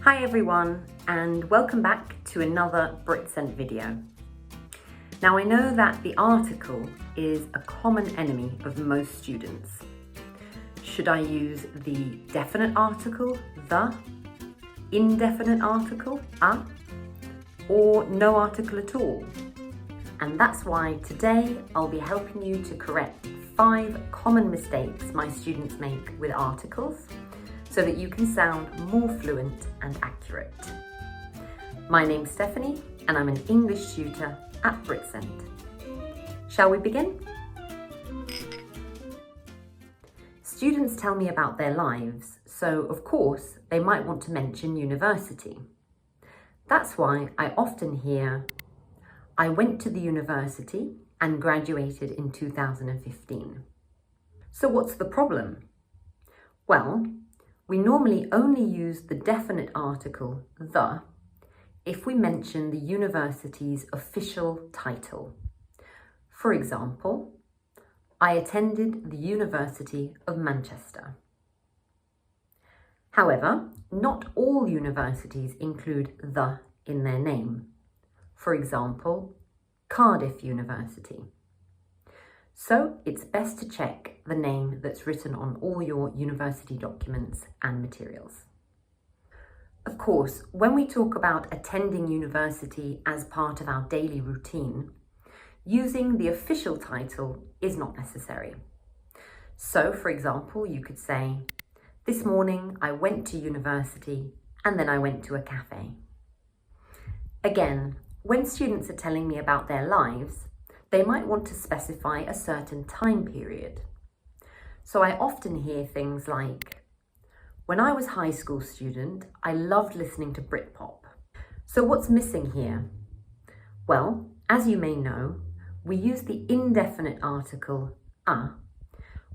Hi everyone, and welcome back to another Britsent video. Now I know that the article is a common enemy of most students. Should I use the definite article, the, indefinite article, a, or no article at all? And that's why today I'll be helping you to correct 5 common mistakes my students make with articles, so that you can sound more fluent and accurate. My name's Stephanie and I'm an English tutor at Britsent. Shall we begin? Students tell me about their lives, so of course they might want to mention university. That's why I often hear, I went to the university and graduated in 2015. So what's the problem? Well, we normally only use the definite article, the, if we mention the university's official title. For example, I attended the University of Manchester. However, not all universities include the in their name. For example, Cardiff University. So it's best to check the name that's written on all your university documents and materials. Of course, when we talk about attending university as part of our daily routine, using the official title is not necessary. So, for example, you could say, this morning I went to university and then I went to a cafe. Again, when students are telling me about their lives, they might want to specify a certain time period. So I often hear things like, when I was a high school student, I loved listening to Britpop. So what's missing here? Well, as you may know, we use the indefinite article a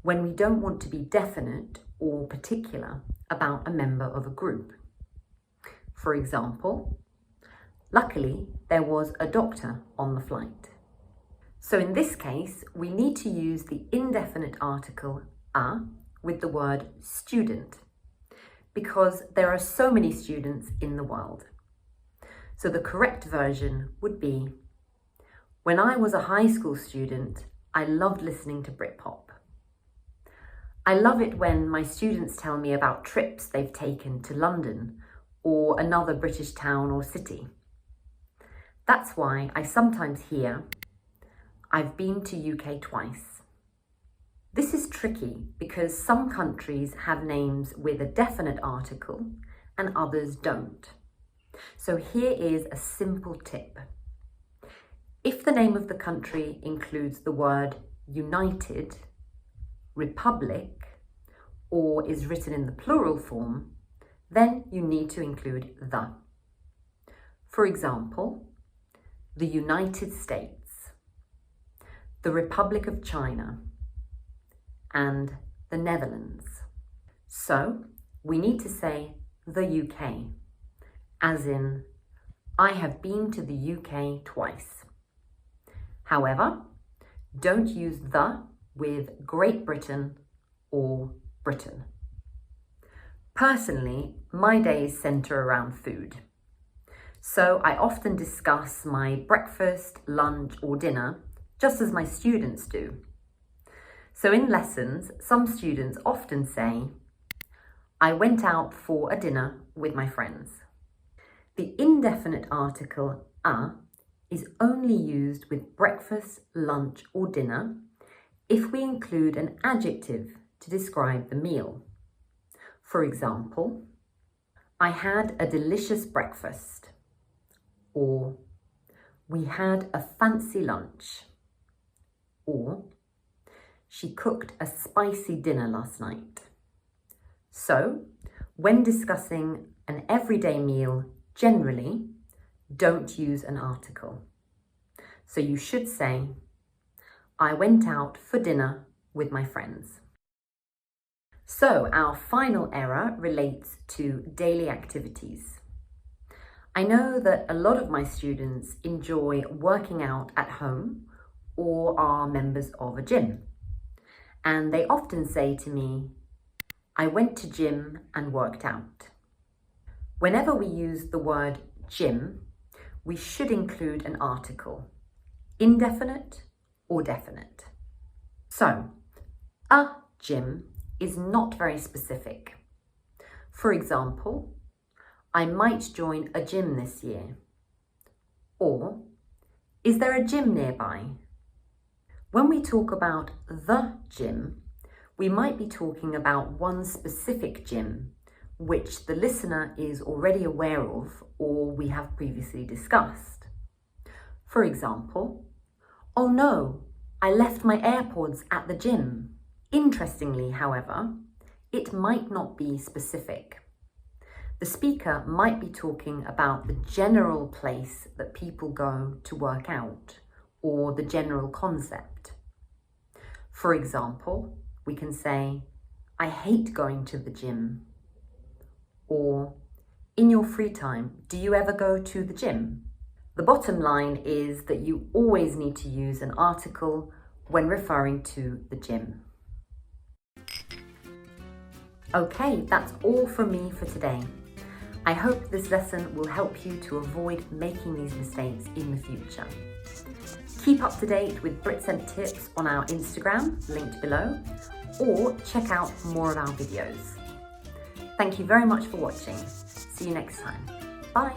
when we don't want to be definite or particular about a member of a group. For example, luckily there was a doctor on the flight. So in this case, we need to use the indefinite article a with the word student, because there are so many students in the world. So the correct version would be, when I was a high school student, I loved listening to Britpop. I love it when my students tell me about trips they've taken to London or another British town or city. That's why I sometimes hear, I've been to UK twice. This is tricky because some countries have names with a definite article and others don't. So here is a simple tip. If the name of the country includes the word United, Republic, or is written in the plural form, then you need to include the. For example, the United States, the Republic of China, and the Netherlands. So we need to say the UK, as in, I have been to the UK twice. However, don't use the with Great Britain or Britain. Personally, my days centre around food. So I often discuss my breakfast, lunch, or dinner just as my students do. So in lessons, some students often say, I went out for a dinner with my friends. The indefinite article a is only used with breakfast, lunch, or dinner if we include an adjective to describe the meal. For example, I had a delicious breakfast, or we had a fancy lunch, or she cooked a spicy dinner last night. So, when discussing an everyday meal, generally, don't use an article. So you should say, I went out for dinner with my friends. So our final error relates to daily activities. I know that a lot of my students enjoy working out at home or are members of a gym. And they often say to me, I went to gym and worked out. Whenever we use the word gym, we should include an article, indefinite or definite. So, a gym is not very specific. For example, I might join a gym this year. Or, is there a gym nearby? When we talk about the gym, we might be talking about one specific gym, which the listener is already aware of or we have previously discussed. For example, oh no, I left my AirPods at the gym. Interestingly, however, it might not be specific. The speaker might be talking about the general place that people go to work out, or the general concept. For example, we can say, I hate going to the gym. Or, in your free time, do you ever go to the gym? The bottom line is that you always need to use an article when referring to the gym. Okay, that's all from me for today. I hope this lesson will help you to avoid making these mistakes in the future. Keep up to date with Britsent tips on our Instagram, linked below, or check out more of our videos. Thank you very much for watching. See you next time. Bye.